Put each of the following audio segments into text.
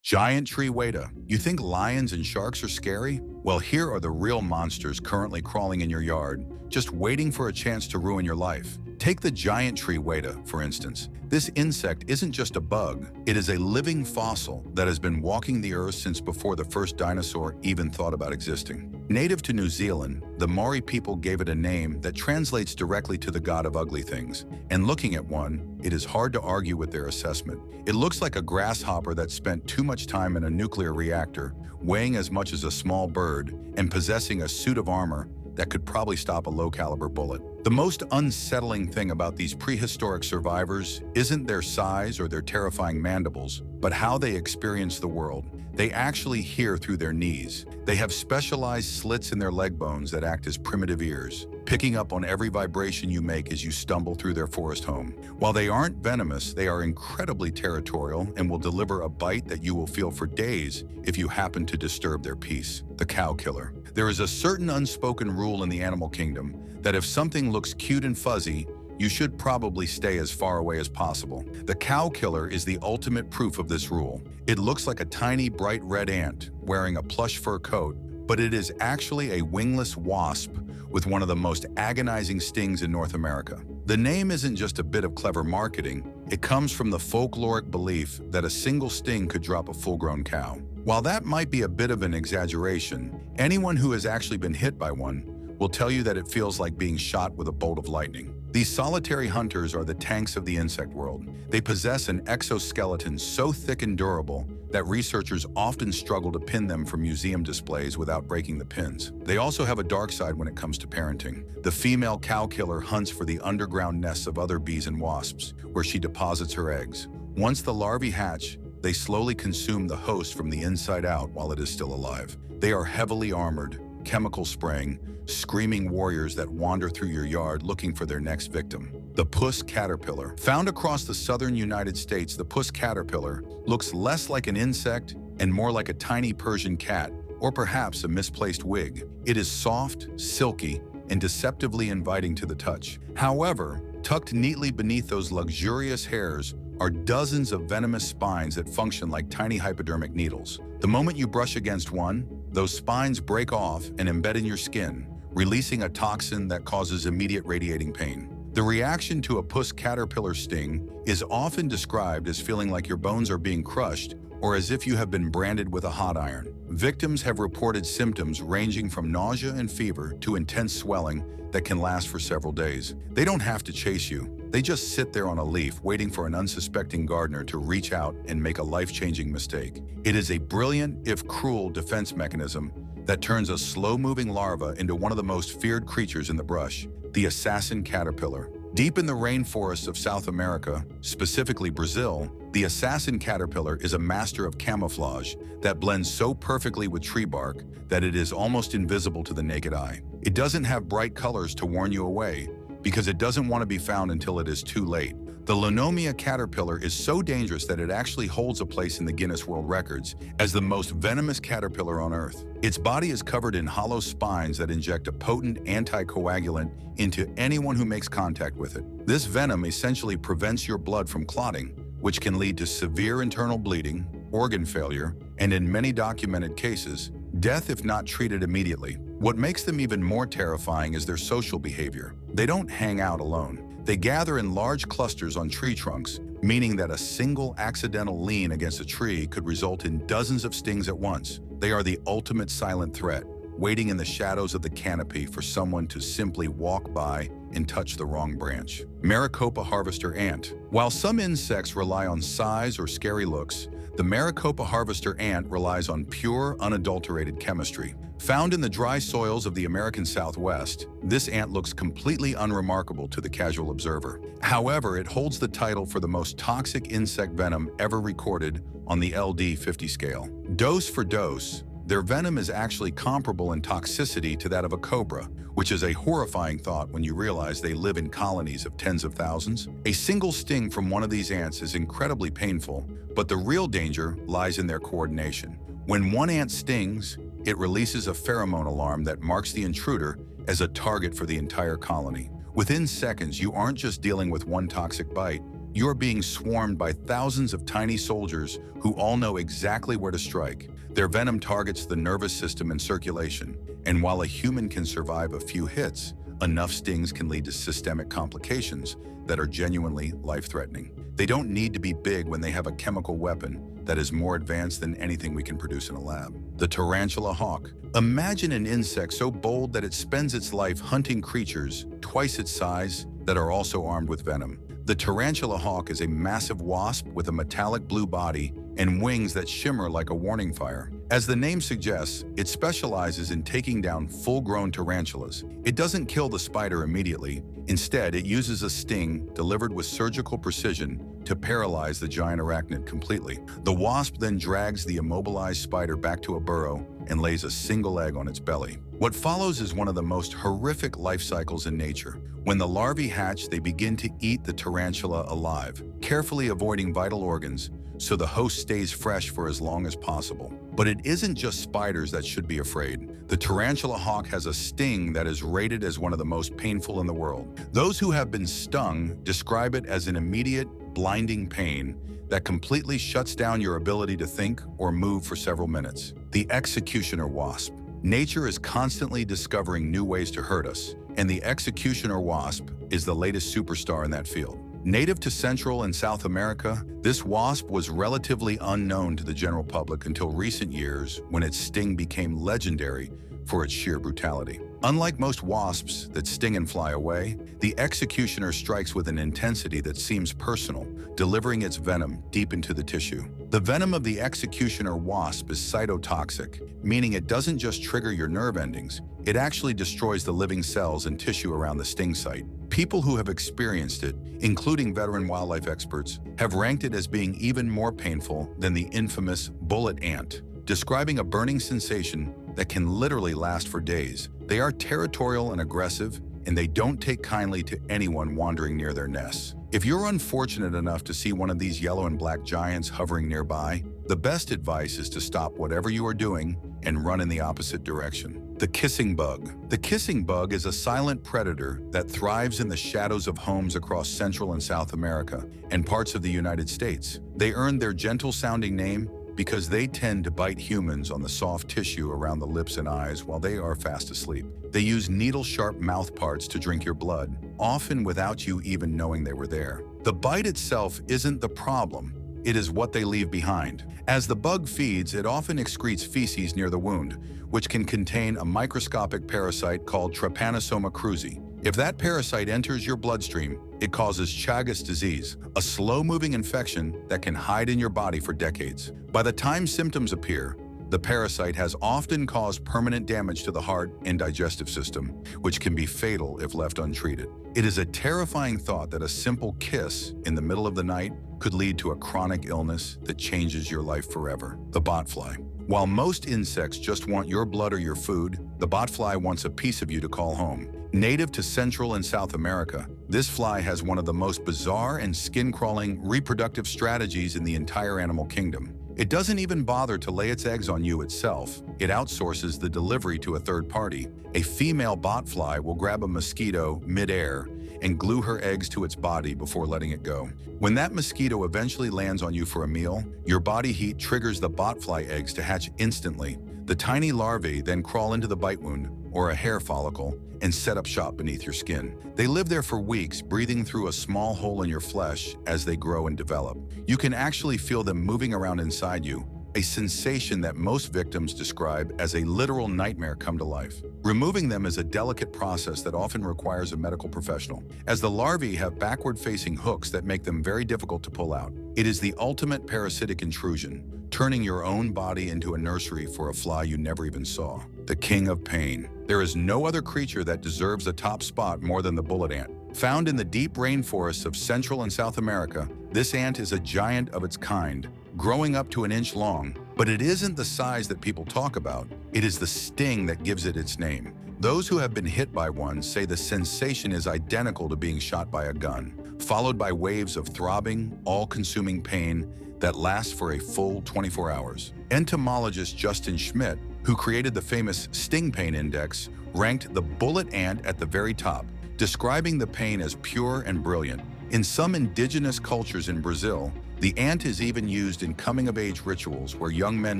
Giant tree weta. You think lions and sharks are scary? Well, here are the real monsters currently crawling in your yard, just waiting for a chance to ruin your life. Take the giant tree weta, for instance. This insect isn't just a bug, it is a living fossil that has been walking the earth since before the first dinosaur even thought about existing. Native to New Zealand, the Maori people gave it a name that translates directly to the god of ugly things. And looking at one, it is hard to argue with their assessment. It looks like a grasshopper that spent too much time in a nuclear reactor, weighing as much as a small bird, and possessing a suit of armor that could probably stop a low-caliber bullet. The most unsettling thing about these prehistoric survivors isn't their size or their terrifying mandibles, but how they experience the world. They actually hear through their knees. They have specialized slits in their leg bones that act as primitive ears, picking up on every vibration you make as you stumble through their forest home. While they aren't venomous, they are incredibly territorial and will deliver a bite that you will feel for days if you happen to disturb their peace. The cow killer. There is a certain unspoken rule in the animal kingdom that if something looks cute and fuzzy, you should probably stay as far away as possible. The cow killer is the ultimate proof of this rule. It looks like a tiny bright red ant wearing a plush fur coat, but it is actually a wingless wasp with one of the most agonizing stings in North America. The name isn't just a bit of clever marketing, it comes from the folkloric belief that a single sting could drop a full-grown cow. While that might be a bit of an exaggeration, anyone who has actually been hit by one will tell you that it feels like being shot with a bolt of lightning. These solitary hunters are the tanks of the insect world. They possess an exoskeleton so thick and durable that researchers often struggle to pin them for museum displays without breaking the pins. They also have a dark side when it comes to parenting. The female cow killer hunts for the underground nests of other bees and wasps, where she deposits her eggs. Once the larvae hatch, they slowly consume the host from the inside out while it is still alive. They are heavily armored, chemical spraying, screaming warriors that wander through your yard looking for their next victim. The puss caterpillar. Found across the southern United States, the puss caterpillar looks less like an insect and more like a tiny Persian cat, or perhaps a misplaced wig. It is soft, silky, and deceptively inviting to the touch. However, tucked neatly beneath those luxurious hairs are dozens of venomous spines that function like tiny hypodermic needles. The moment you brush against one, those spines break off and embed in your skin, releasing a toxin that causes immediate radiating pain. The reaction to a puss caterpillar sting is often described as feeling like your bones are being crushed or as if you have been branded with a hot iron. Victims have reported symptoms ranging from nausea and fever to intense swelling that can last for several days. They don't have to chase you. They just sit there on a leaf waiting for an unsuspecting gardener to reach out and make a life-changing mistake. It is a brilliant, if cruel, defense mechanism that turns a slow-moving larva into one of the most feared creatures in the brush, the assassin caterpillar. Deep in the rainforests of South America, specifically Brazil, the assassin caterpillar is a master of camouflage that blends so perfectly with tree bark that it is almost invisible to the naked eye. It doesn't have bright colors to warn you away, because it doesn't want to be found until it is too late. The Lenomia caterpillar is so dangerous that it actually holds a place in the Guinness World Records as the most venomous caterpillar on Earth. Its body is covered in hollow spines that inject a potent anticoagulant into anyone who makes contact with it. This venom essentially prevents your blood from clotting, which can lead to severe internal bleeding, organ failure, and in many documented cases, death if not treated immediately. What makes them even more terrifying is their social behavior. They don't hang out alone. They gather in large clusters on tree trunks, meaning that a single accidental lean against a tree could result in dozens of stings at once. They are the ultimate silent threat, waiting in the shadows of the canopy for someone to simply walk by and touch the wrong branch. Maricopa harvester ant. While some insects rely on size or scary looks, the Maricopa harvester ant relies on pure, unadulterated chemistry. Found in the dry soils of the American Southwest, this ant looks completely unremarkable to the casual observer. However, it holds the title for the most toxic insect venom ever recorded on the LD50 scale. Dose for dose, their venom is actually comparable in toxicity to that of a cobra, which is a horrifying thought when you realize they live in colonies of tens of thousands. A single sting from one of these ants is incredibly painful, but the real danger lies in their coordination. When one ant stings, it releases a pheromone alarm that marks the intruder as a target for the entire colony. Within seconds, you aren't just dealing with one toxic bite, You're being swarmed by thousands of tiny soldiers who all know exactly where to strike. Their venom targets the nervous system and circulation, and while a human can survive a few hits, enough stings can lead to systemic complications that are genuinely life-threatening. They don't need to be big when they have a chemical weapon that is more advanced than anything we can produce in a lab. The tarantula hawk. Imagine an insect so bold that it spends its life hunting creatures twice its size that are also armed with venom. The tarantula hawk is a massive wasp with a metallic blue body and wings that shimmer like a warning fire. As the name suggests, it specializes in taking down full-grown tarantulas. It doesn't kill the spider immediately. Instead, it uses a sting delivered with surgical precision to paralyze the giant arachnid completely. The wasp then drags the immobilized spider back to a burrow and lays a single egg on its belly. What follows is one of the most horrific life cycles in nature. When the larvae hatch, they begin to eat the tarantula alive, carefully avoiding vital organs so the host stays fresh for as long as possible. But it isn't just spiders that should be afraid. The tarantula hawk has a sting that is rated as one of the most painful in the world. Those who have been stung describe it as an immediate, blinding pain that completely shuts down your ability to think or move for several minutes. The executioner wasp. Nature is constantly discovering new ways to hurt us, and the executioner wasp is the latest superstar in that field. Native to Central and South America, this wasp was relatively unknown to the general public until recent years when its sting became legendary for its sheer brutality. Unlike most wasps that sting and fly away, the executioner strikes with an intensity that seems personal, delivering its venom deep into the tissue. The venom of the executioner wasp is cytotoxic, meaning it doesn't just trigger your nerve endings, it actually destroys the living cells and tissue around the sting site. People who have experienced it, including veteran wildlife experts, have ranked it as being even more painful than the infamous bullet ant, describing a burning sensation that can literally last for days. They are territorial and aggressive, and they don't take kindly to anyone wandering near their nests. If you're unfortunate enough to see one of these yellow and black giants hovering nearby, the best advice is to stop whatever you are doing and run in the opposite direction. The kissing bug. The kissing bug is a silent predator that thrives in the shadows of homes across Central and South America and parts of the United States. They earned their gentle-sounding name because they tend to bite humans on the soft tissue around the lips and eyes while they are fast asleep. They use needle-sharp mouth parts to drink your blood, often without you even knowing they were there. The bite itself isn't the problem. It is what they leave behind. As the bug feeds, it often excretes feces near the wound, which can contain a microscopic parasite called Trypanosoma cruzi. If that parasite enters your bloodstream, it causes Chagas disease, a slow-moving infection that can hide in your body for decades. By the time symptoms appear, the parasite has often caused permanent damage to the heart and digestive system, which can be fatal if left untreated. It is a terrifying thought that a simple kiss in the middle of the night could lead to a chronic illness that changes your life forever. The botfly. While most insects just want your blood or your food, the botfly wants a piece of you to call home. Native to Central and South America, this fly has one of the most bizarre and skin-crawling reproductive strategies in the entire animal kingdom. It doesn't even bother to lay its eggs on you itself. It outsources the delivery to a third party. A female botfly will grab a mosquito mid-air and glue her eggs to its body before letting it go. When that mosquito eventually lands on you for a meal, your body heat triggers the botfly eggs to hatch instantly. The tiny larvae then crawl into the bite wound, or a hair follicle, and set up shop beneath your skin. They live there for weeks, breathing through a small hole in your flesh as they grow and develop. You can actually feel them moving around inside you, a sensation that most victims describe as a literal nightmare come to life. Removing them is a delicate process that often requires a medical professional, as the larvae have backward-facing hooks that make them very difficult to pull out. It is the ultimate parasitic intrusion, turning your own body into a nursery for a fly you never even saw. The king of pain. There is no other creature that deserves a top spot more than the bullet ant. Found in the deep rainforests of Central and South America, this ant is a giant of its kind, growing up to an inch long. But it isn't the size that people talk about. It is the sting that gives it its name. Those who have been hit by one say the sensation is identical to being shot by a gun, followed by waves of throbbing, all-consuming pain that lasts for a full 24 hours. Entomologist Justin Schmidt, who created the famous Sting Pain Index, ranked the bullet ant at the very top, describing the pain as pure and brilliant. In some indigenous cultures in Brazil, the ant is even used in coming-of-age rituals where young men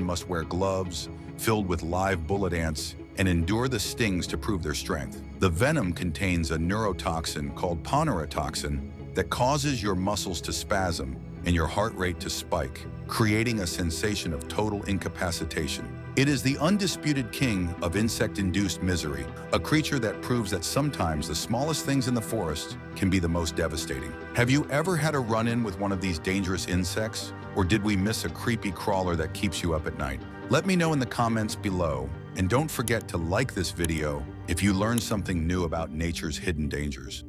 must wear gloves filled with live bullet ants and endure the stings to prove their strength. The venom contains a neurotoxin called ponerotoxin that causes your muscles to spasm and your heart rate to spike, creating a sensation of total incapacitation. It is the undisputed king of insect-induced misery, a creature that proves that sometimes the smallest things in the forest can be the most devastating. Have you ever had a run-in with one of these dangerous insects? Or did we miss a creepy crawler that keeps you up at night? Let me know in the comments below, and don't forget to like this video if you learned something new about nature's hidden dangers.